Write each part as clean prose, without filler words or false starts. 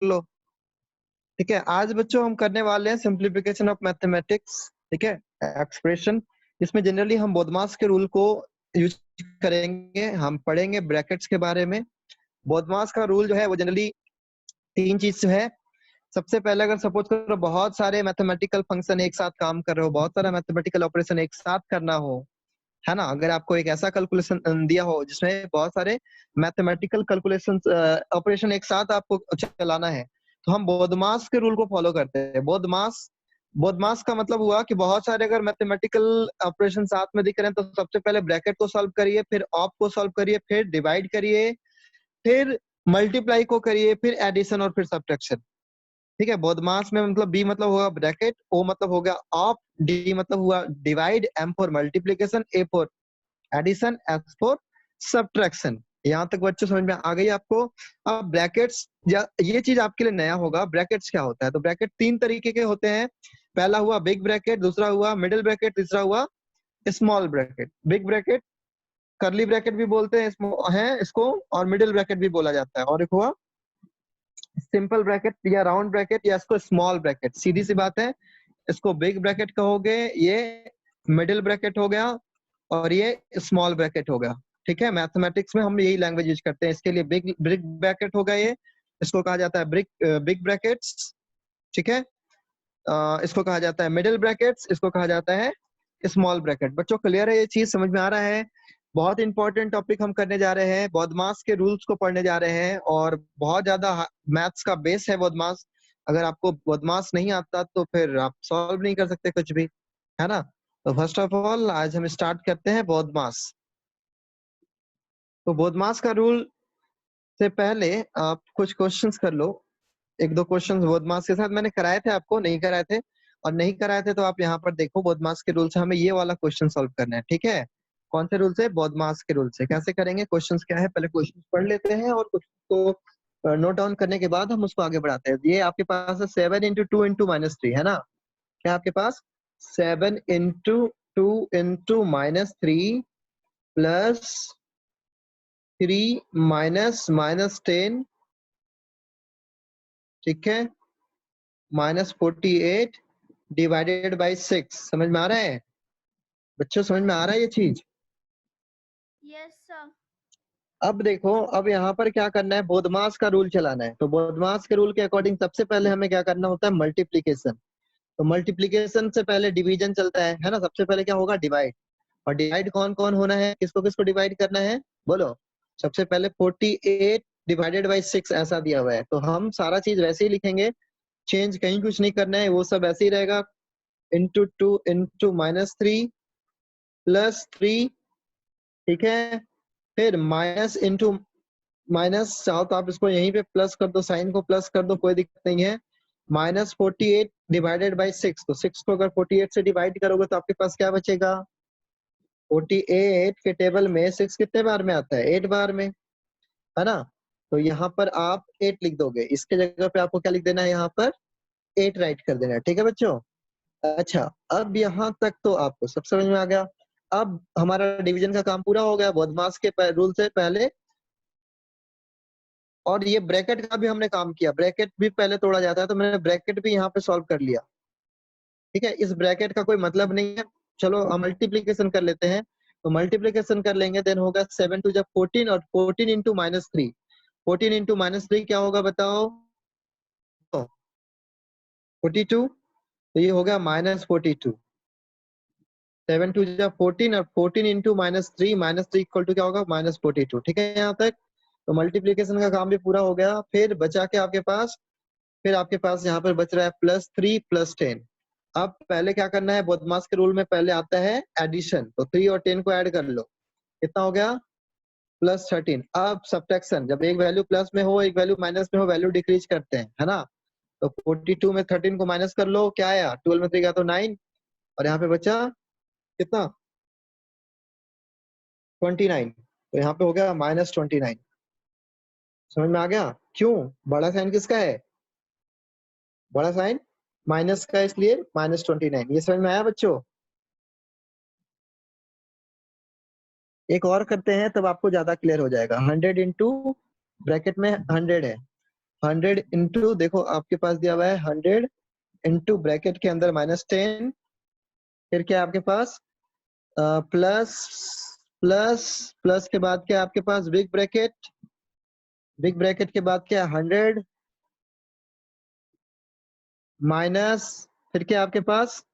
लो। ठीक है, आज बच्चों हम करने वाले हैं सिंप्लीफिकेशन ऑफ मैथमेटिक्स। ठीक है, एक्सप्रेशन। इसमें जनरली हम बोधमास के रूल को यूज करेंगे। हम पढ़ेंगे ब्रैकेट्स के बारे में। बोधमास का रूल जो है वो जनरली तीन चीज है। सबसे पहले अगर सपोज करो बहुत सारे मैथमेटिकल फंक्शन एक साथ काम कर रहे हो, बहुत सारा मैथमेटिकल ऑपरेशन एक साथ करना हो, है ना, अगर आपको एक ऐसा कैलकुलेशन दिया हो जिसमें बहुत सारे मैथमेटिकल कैलकुलेशन ऑपरेशन एक साथ आपको चलाना है, तो हम बोधमास के रूल को फॉलो करते हैं। बोधमास बोधमास का मतलब हुआ कि बहुत सारे अगर मैथमेटिकल ऑपरेशन साथ में दिख रहे हैं तो सबसे पहले ब्रैकेट को सॉल्व करिए, फिर ऑफ को सॉल्व करिए, फिर डिवाइड करिए, फिर मल्टीप्लाई को करिए, फिर एडिशन और फिर सब्ट्रैक्शन। ठीक है, बोधमास में मतलब बी मतलब होगा ब्रैकेट, ओ मतलब हो गया ऑफ, डी मतलब हुआ divide, M for multiplication, A for addition, S for subtraction. यहाँ तक बच्चों समझ में आ गई आपको? अब ब्रैकेट्स, या ये चीज आपके लिए नया होगा, ब्रैकेट्स क्या होता है। तो ब्रैकेट तीन तरीके के होते हैं। पहला हुआ बिग ब्रैकेट, दूसरा हुआ मिडिल ब्रैकेट, तीसरा हुआ स्मॉल ब्रैकेट। बिग ब्रैकेट करली ब्रैकेट भी बोलते हैं इसको, और मिडिल ब्रैकेट भी बोला जाता है। और एक हुआ सिंपल ब्रैकेट या राउंड ब्रैकेट, या इसको स्मॉल ब्रैकेट। सीधी सी बात है, इसको बिग ब्रैकेट कहोगे, ये मिडिल ब्रैकेट हो गया, और ये स्मॉल ब्रैकेट हो गया। ठीक है, मैथमेटिक्स में हम यही लैंग्वेज यूज करते हैं। इसके लिए बिग बिग ब्रैकेट हो गया, ये इसको कहा जाता है बिग ब्रैकेट्स। ठीक है, इसको कहा जाता है मिडिल ब्रैकेट्स, इसको कहा जाता है स्मॉल ब्रैकेट। बच्चों क्लियर है, ये चीज समझ में आ रहा है? बहुत इंपॉर्टेंट टॉपिक हम करने जा रहे हैं, बोधमास के रूल्स को पढ़ने जा रहे हैं, और बहुत ज्यादा मैथ्स का बेस है बोधमास। अगर आपको बोधमास नहीं आता तो फिर आप सॉल्व नहीं कर सकते कुछ भी, है ना। तो फर्स्ट ऑफ ऑल आज हम स्टार्ट करते हैं बोधमास। तो बोधमास का रूल से पहले आप कुछ क्वेश्चंस कर लो। एक दो क्वेश्चंस बोधमास के साथ मैंने कराए थे, आपको नहीं कराए थे, और नहीं कराए थे तो आप यहाँ पर देखो, बोधमास के रूल से हमें ये वाला क्वेश्चन सॉल्व करना है। ठीक है, कौन से रूल से? बोधमास के रूल से। कैसे करेंगे? क्वेश्चंस क्या है, पहले क्वेश्चंस पढ़ लेते हैं, और कुछ को नोट डाउन करने के बाद हम उसको आगे बढ़ाते हैं। ये आपके पास है 7 × 2 × -3, है ना। क्या आपके पास 7 × 2 × -3 +3 -10, ठीक है, -48 डिवाइडेड बाई 6। समझ में आ रहा है बच्चों? समझ में आ रहा है ये चीज? Yes sir. अब देखो, अब यहाँ पर क्या करना है, बोधमास का रूल चलाना है। तो बोधमास के रूल के अकॉर्डिंग सबसे पहले हमें क्या करना होता है, मल्टीप्लीकेशन। तो मल्टीप्लीकेशन से पहले डिवीजन चलता है ना। सबसे पहले क्या होगा, डिवाइड। और डिवाइड कौन कौन होना है, किसको किसको डिवाइड करना है, बोलो। सबसे पहले 48 डिवाइडेड बाई 6 ऐसा दिया हुआ है, तो हम सारा चीज वैसे ही लिखेंगे, चेंज कहीं कुछ नहीं करना है, वो सब ऐसे ही रहेगा। ×2 × -3 ठीक है, फिर माइनस इंटू माइनस, चाहो तो आप इसको यहीं पे प्लस कर दो, साइन को प्लस कर दो, कोई दिक्कत नहीं है। -48 डिवाइडेड बाई 6, तो 6 को अगर 48 से डिवाइड करोगे तो आपके पास क्या बचेगा, 48 के टेबल में 6 कितने बार में आता है, 8 बार में, है ना। तो यहाँ पर आप 8 लिख दोगे, इसके जगह पे आपको क्या लिख देना है, यहाँ पर 8 राइट कर देना है। ठीक है बच्चों। अच्छा, अब यहाँ तक तो आपको सब समझ में आ गया। अब हमारा डिवीजन का काम पूरा हो गया बोधमास के रूल से पहले। और ये ब्रैकेट का भी हमने काम किया, ब्रैकेट भी पहले तोड़ा जाता है, तो मैंने ब्रैकेट भी यहाँ पे सॉल्व कर लिया। ठीक है, इस ब्रैकेट का कोई मतलब नहीं है। चलो हम मल्टीप्लीकेशन कर लेते हैं। तो मल्टीप्लीकेशन कर लेंगे, देन होगा 7 × 2 = 14, और 14 × -3, 14 × -3 क्या होगा बताओ, 42। तो ये हो गया -42। 7 × 2 = 14, और 14 × -3, -3 = क्या होगा, -42। ठीक है यहाँ तक। तो मल्टीप्लीकेशन का काम भी पूरा हो गया। फिर बचा के आपके पास, फिर आपके पास यहाँ पर बच रहा है +3 +10। अब पहले क्या करना है, बोधमास के रूल में पहले आता है एडिशन। तो 3 और 10 को ऐड कर लो, कितना हो गया, +13। अब सब्ट्रैक्शन, जब एक वैल्यू प्लस में हो एक वैल्यू माइनस में हो, वैल्यू डिक्रीज करते हैं, है ना। तो 42 में 13 को माइनस कर लो, क्या आया, 12 में 3 का तो 9, और यहाँ पे बचा कितना, 29। तो यहाँ पे हो गया -29। समझ में आ गया? क्यों, बड़ा साइन किसका है, बड़ा साइन माइनस का, इसलिए -29। ये समझ में आया बच्चों? एक और करते हैं तब आपको ज्यादा क्लियर हो जाएगा। 100 × ब्रैकेट में 100 है, 100 इंटू, देखो आपके पास दिया हुआ है 100 इंटू ब्रैकेट के अंदर -10, फिर क्या आपके पास प्लस प्लस प्लस के बाद क्या आपके पास बिग ब्रैकेट के बाद क्या 100 माइनस, फिर क्या आपके पास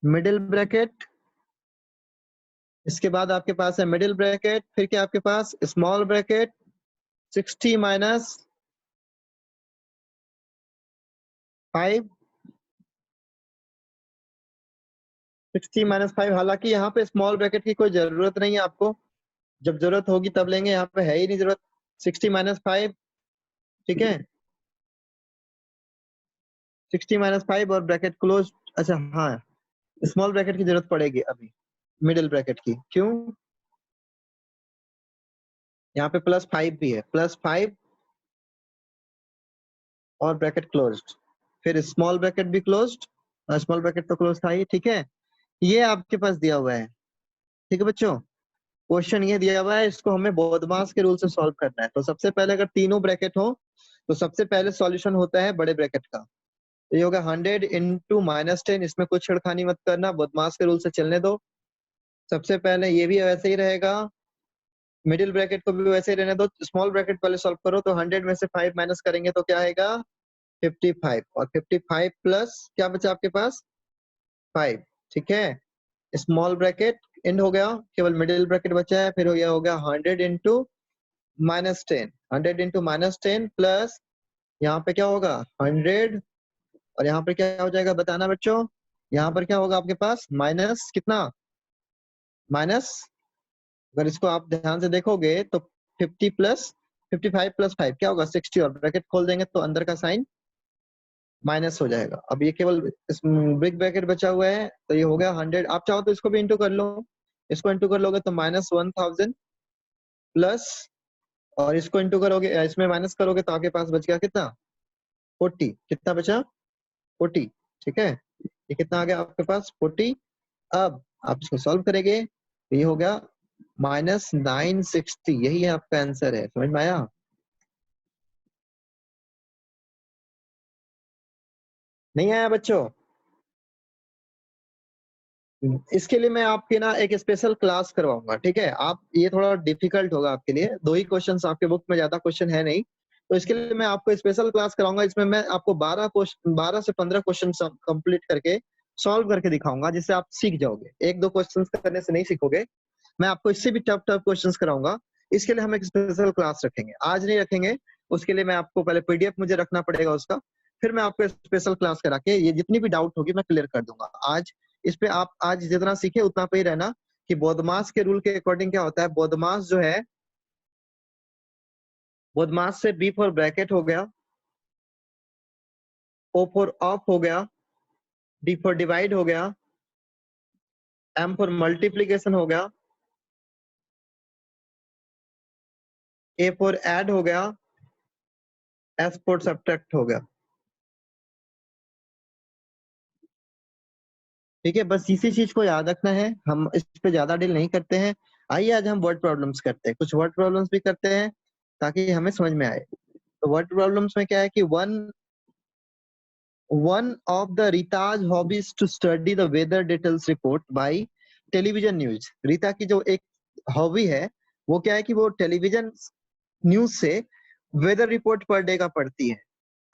मिडिल ब्रैकेट, इसके बाद आपके पास है मिडिल ब्रैकेट, फिर क्या आपके पास स्मॉल ब्रैकेट 60 माइनस 5, 60 माइनस 5। हालांकि यहाँ पे स्मॉल ब्रैकेट की कोई जरूरत नहीं है आपको, जब जरूरत होगी तब लेंगे, यहाँ पे है ही नहीं जरूरत। 60 माइनस 5, ठीक है, 60 माइनस 5 और ब्रैकेट क्लोज। अच्छा हाँ, स्मॉल ब्रैकेट की जरूरत पड़ेगी अभी, मिडिल ब्रैकेट की, क्यों? यहाँ पे +5 भी है, +5 और ब्रैकेट क्लोज्ड, फिर स्मॉल ब्रैकेट भी क्लोज्ड, स्मॉल ब्रैकेट तो क्लोज था ही, ठीक है। ये आपके पास दिया हुआ है, ठीक है बच्चों। क्वेश्चन ये दिया हुआ है, इसको हमें बोधमास के रूल से सॉल्व करना है। तो सबसे पहले अगर तीनों ब्रैकेट हो तो सबसे पहले सॉल्यूशन होता है बड़े ब्रैकेट का। तो ये होगा 100 इंटू -10, इसमें कुछ छिड़खानी मत करना, बोधमास के रूल से चलने दो। सबसे पहले ये भी वैसे ही रहेगा, मिडिल ब्रैकेट को भी वैसे ही रहने दो। स्मॉल ब्रैकेट पहले सॉल्व करो, तो 100 में से 5 माइनस करेंगे तो क्या आएगा 55, और 55 प्लस क्या बचा आपके पास 5, ठीक है। स्मॉल ब्रैकेट एंड हो गया, केवल मिडिल ब्रैकेट बचा है, फिर हो गया 100 इंटू -10, 100 इंटू -10 प्लस यहाँ पे क्या होगा 100, और यहाँ पे क्या हो जाएगा बताना बच्चों, यहाँ पर क्या होगा आपके पास माइनस कितना, माइनस, अगर इसको आप ध्यान से देखोगे तो 50 प्लस 55 प्लस 5 क्या होगा 60, और ब्रैकेट खोल देंगे तो अंदर का साइन माइनस हो जाएगा। अब ये केवल बिग ब्रैकेट बचा हुआ है, तो ये हो गया 100। आप चाहो तो इसको भी इंटू कर लो, इसको इंटू कर लोगे तो -1000 प्लस, और इसको इंटू करोगे, इसमें माइनस करोगे तो आपके पास बच गया कितना 40, कितना बचा 40, ठीक है। ये कितना आ गया आपके पास 40। अब आप इसको सॉल्व करेंगे तो ये हो गया -960, यही है आपका आंसर है, समझ में आया। नहीं आया बच्चों? इसके लिए मैं आपके ना एक स्पेशल क्लास करवाऊंगा, ठीक है। आप, ये थोड़ा डिफिकल्ट होगा आपके लिए, 2 ही क्वेश्चंस आपके बुक में, ज्यादा क्वेश्चन है नहीं, तो इसके लिए मैं आपको स्पेशल क्लास कराऊंगा। इसमें मैं आपको 12 से 15 क्वेश्चन कंप्लीट करके सॉल्व करके दिखाऊंगा, जिससे आप सीख जाओगे। 1-2 क्वेश्चन करने से नहीं सीखोगे, मैं आपको इससे भी टफ टफ क्वेश्चन कराऊंगा। इसके लिए हम एक स्पेशल क्लास रखेंगे, आज नहीं रखेंगे, उसके लिए मैं आपको पहले पीडीएफ मुझे रखना पड़ेगा उसका, फिर मैं आपको स्पेशल क्लास करा के ये जितनी भी डाउट होगी मैं क्लियर कर दूंगा। आज इस पे आप आज जितना सीखे उतना पे ही रहना, कि बोधमास के रूल के अकॉर्डिंग क्या होता है। बोधमास जो है, बोधमास से बी फॉर ब्रैकेट हो गया, ओ फॉर ऑफ हो गया, डी फॉर डिवाइड हो गया, एम फॉर मल्टीप्लीकेशन हो गया, ए फॉर ऐड हो गया, एस फॉर सब्ट्रैक्ट हो गया, ठीक है। बस इसी चीज को याद रखना है, हम इस पे ज्यादा डील नहीं करते हैं। आइए आज हम वर्ड प्रॉब्लम्स करते हैं, कुछ वर्ड प्रॉब्लम्स भी करते हैं ताकि हमें समझ में आए। तो वर्ड प्रॉब्लम्स में क्या है कि one of the Rita's hobbies to study the weather details report by television news। Rita की जो एक हॉबी है वो क्या है कि वो टेलीविजन न्यूज से वेदर रिपोर्ट पर डे का पढ़ती है,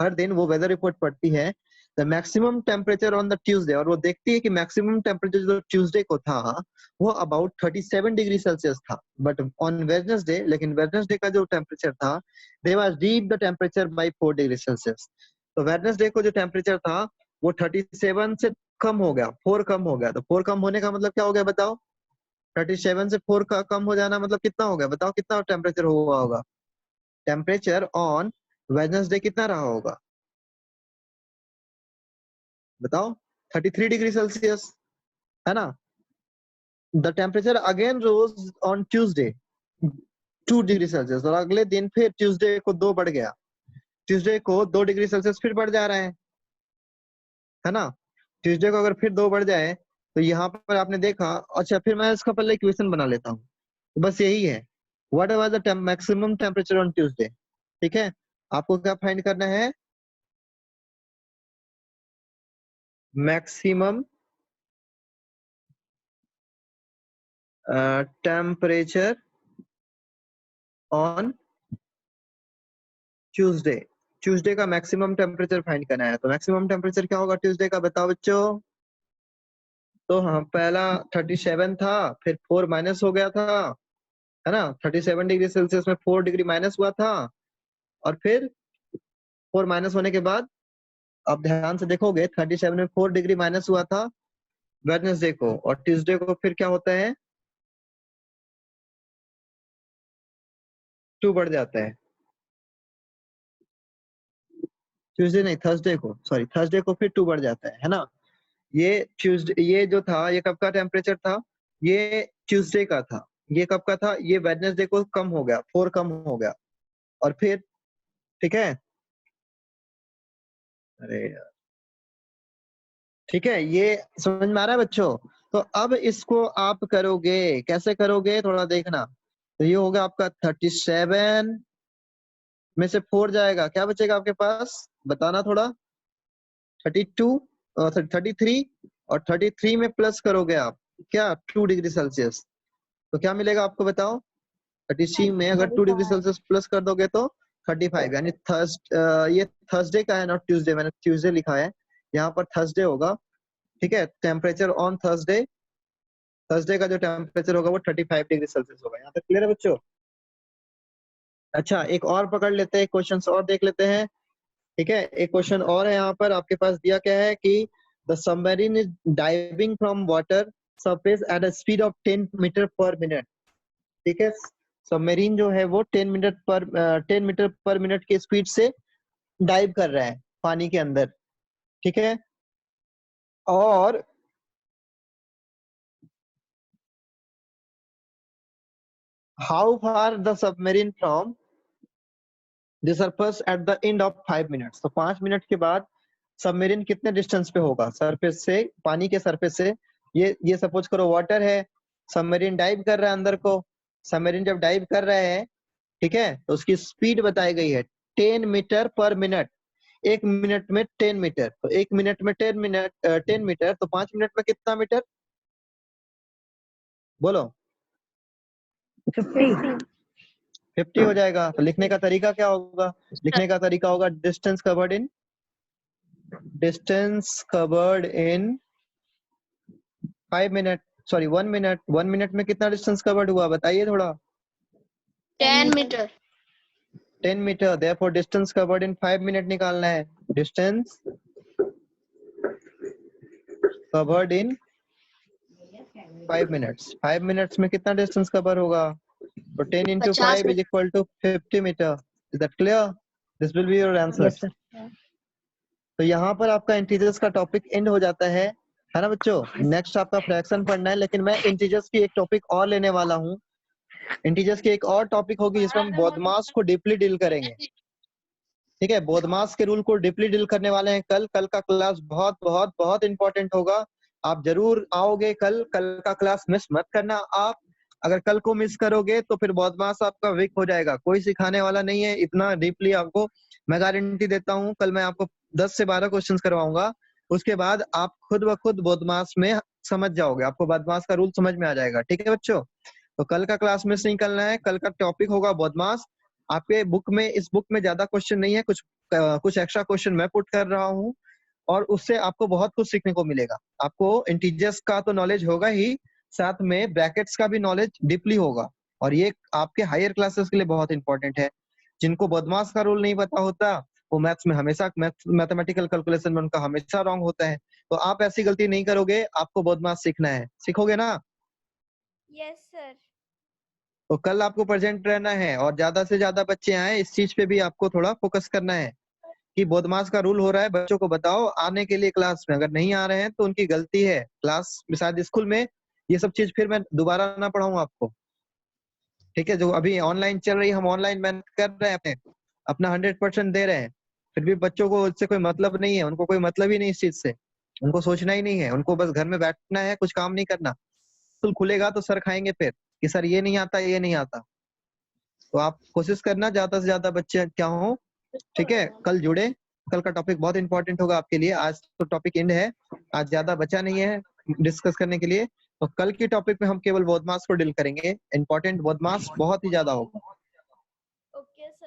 हर दिन वो वेदर रिपोर्ट पढ़ती है। The maximum temperature on the Tuesday, और वो देखती है कि मैक्सिमम टेम्परेचर जो ट्यूसडे को था वो अबाउट 37 डिग्री सेल्सियस था, बट ऑन वेडनेसडे, लेकिन वेडनेसडे का जो टेम्परेचर था they was deep the temperature by 4 degree Celsius. तो वेडनेसडे को जो टेम्परेचर था वो 37 से कम हो गया, 4 कम हो गया। तो 4 कम होने का मतलब क्या हो गया बताओ, 37 से 4 का कम हो जाना मतलब कितना हो गया बताओ, कितना टेम्परेचर हुआ होगा। टेम्परेचर ऑन वेडनेसडे कितना रहा होगा बताओ, 33 डिग्री सेल्सियस, है ना। The temperature again rose on Tuesday 2 degree Celsius, और अगले दिन फिर ट्यूसडे को 2 बढ़ गया, ट्यूसडे को 2 डिग्री सेल्सियस फिर बढ़ जा रहे हैं, है ना। ट्यूसडे को अगर फिर 2 बढ़ जाए तो यहाँ पर आपने देखा। अच्छा, फिर मैं इसका पहले इक्वेशन बना लेता हूँ, बस यही है। What was the maximum temperature on Tuesday. ठीक है, आपको क्या फाइंड करना है, maximum temperature on Tuesday. Tuesday का मैक्सिमम टेम्परेचर फाइंड करना है। तो मैक्सिमम टेम्परेचर क्या होगा ट्यूसडे का, बताओ बच्चों। तो हाँ, पहला 37 था, फिर 4 माइनस हो गया था, है ना। 37 डिग्री सेल्सियस में 4 डिग्री माइनस हुआ था, और फिर 4 माइनस होने के बाद आप ध्यान से देखोगे 37 में 4 डिग्री माइनस हुआ था वेडनेसडे को, और ट्यूसडे को फिर क्या होता है, 2 बढ़ जाता है। ट्यूसडे नहीं, थर्सडे को, सॉरी थर्सडे को फिर 2 बढ़ जाता है ना। ये ट्यूसडे, ये जो था ये कब का टेम्परेचर था, ये ट्यूसडे का था। ये कब का था, ये वेडनेसडे को कम हो गया, 4 कम हो गया, और फिर ठीक है, अरे यार, ठीक है, ये समझ में आ रहा है बच्चों। तो अब इसको आप करोगे, कैसे करोगे थोड़ा देखना। तो ये होगा आपका 37 में से 4 जाएगा, क्या बचेगा आपके पास, बताना थोड़ा। 32, 33, और 33 में प्लस करोगे आप क्या, 2 डिग्री सेल्सियस, तो क्या मिलेगा आपको बताओ। 33 में अगर 2 डिग्री सेल्सियस प्लस कर दोगे तो 35, यानी ये थर्सडे का है, नॉट ट्यूसडे, मैंने ट्यूसडे लिखा है, यहाँ पर थर्सडे होगा। ठीक है, टेम्परेचर ऑन थर्सडे, थर्सडे का जो टेम्परेचर होगा वो 35 डिग्री सेल्सियस होगा। यहाँ तक क्लियर है बच्चों। अच्छा, एक और पकड़ लेते हैं, क्वेश्चन और देख लेते हैं। ठीक है, एक क्वेश्चन और है यहाँ पर आपके पास दिया क्या है कि the submarine is diving from water surface at a speed of 10 metre per minute. ठीक है, सबमरीन जो है वो 10 मीटर पर मिनट की स्पीड से डाइव कर रहा है पानी के अंदर। ठीक है, और how far the submarine from the surface at the end of 5 minutes. तो 5 मिनट के बाद सबमरीन कितने डिस्टेंस पे होगा सरफेस से, पानी के सरफेस से। ये सपोज करो वाटर है, सबमरीन डाइव कर रहा है अंदर को। सबमरीन जब डाइव कर रहा है, ठीक है, तो उसकी स्पीड बताई गई है 10 मीटर पर मिनट। 1 मिनट में 10 मीटर, तो 1 मिनट में 10 मीटर, तो 5 मिनट में कितना मीटर, बोलो। 50। 50 हो जाएगा। तो लिखने का तरीका क्या होगा, लिखने का तरीका होगा distance covered in 5 minute, sorry 1 minute. 1 minute में कितना डिस्टेंस कवर्ड हुआ बताइए थोड़ा। 10 metre. 10 metre, therefore distance covered in 5 minute निकालना है। Distance covered in 5 minutes. 5 minutes में कितना डिस्टेंस कवर होगा, तो 10 into 50 5 is equal to 50 metre. Is that clear, this will be your answer. Yes sir. तो यहाँ पर आपका इंटीजर्स का टॉपिक एंड हो जाता है ना बच्चों। नेक्स्ट आपका फ्रैक्शन पढ़ना है, लेकिन मैं इंटीजर्स की एक टॉपिक और लेने वाला हूँ। इंटीजर्स की एक और टॉपिक होगी जिसमें हम बॉडमास को डीपली डील करेंगे। ठीक है, बॉडमास के रूल को डीपली डील करने वाले हैं कल। कल का क्लास बहुत बहुत बहुत इंपॉर्टेंट होगा, आप जरूर आओगे कल। कल का क्लास मिस मत करना आप। अगर कल को मिस करोगे तो फिर बॉडमास आपका वीक हो जाएगा, कोई सिखाने वाला नहीं है इतना डीपली आपको, मैं गारंटी देता हूँ। कल मैं आपको 10 से 12 क्वेश्चन करवाऊंगा, उसके बाद आप खुद ब खुद बॉडमास में समझ जाओगे, आपको बॉडमास का रूल समझ में आ जाएगा। ठीक है बच्चों, तो कल का क्लास मिस नहीं करना है। कल का टॉपिक होगा बॉडमास। आपके बुक में, इस बुक में ज्यादा क्वेश्चन नहीं है, कुछ एक्स्ट्रा क्वेश्चन मैं पुट कर रहा हूँ, और उससे आपको बहुत कुछ सीखने को मिलेगा। आपको इंटीजर्स का तो नॉलेज होगा ही, साथ में ब्रैकेट्स का भी नॉलेज डीपली होगा, और ये आपके हायर क्लासेस के लिए बहुत इंपॉर्टेंट है। जिनको बदमाश का रूल नहीं पता होता, वो मैथ्स में हमेशा, मैथमेटिकल कैलकुलेशन में उनका हमेशा रॉन्ग होता है। तो आप ऐसी गलती नहीं करोगे, आपको बदमाश सीखना है, सीखोगे ना। Yes sir. तो कल आपको प्रेजेंट रहना है, और ज्यादा से ज्यादा बच्चे आए, इस चीज पे भी आपको थोड़ा फोकस करना है कि बदमाश का रूल हो रहा है, बच्चों को बताओ आने के लिए क्लास में। अगर नहीं आ रहे हैं तो उनकी गलती है, क्लास शायद स्कूल में ये सब चीज फिर मैं दोबारा ना पढ़ाऊँ आपको। ठीक है, जो अभी ऑनलाइन चल रही है, हम ऑनलाइन मेहनत कर रहे हैं, अपना 100% दे रहे हैं, फिर भी बच्चों को इससे कोई मतलब नहीं है, उनको कोई मतलब ही नहीं इस चीज से, उनको सोचना ही नहीं है, उनको बस घर में बैठना है, कुछ काम नहीं करना। स्कूल खुलेगा तो सर खाएंगे फिर कि सर ये नहीं आता, ये नहीं आता। तो आप कोशिश करना ज्यादा से ज्यादा बच्चे क्या हो, ठीक है। कल जुड़े, कल का टॉपिक बहुत इंपॉर्टेंट होगा आपके लिए। आज तो टॉपिक एंड है, आज ज्यादा बचा नहीं है डिस्कस करने के लिए। तो कल की टॉपिक में हम केवल बॉडमास को डील करेंगे। इंपॉर्टेंट बॉडमास बहुत ही ज्यादा होगा।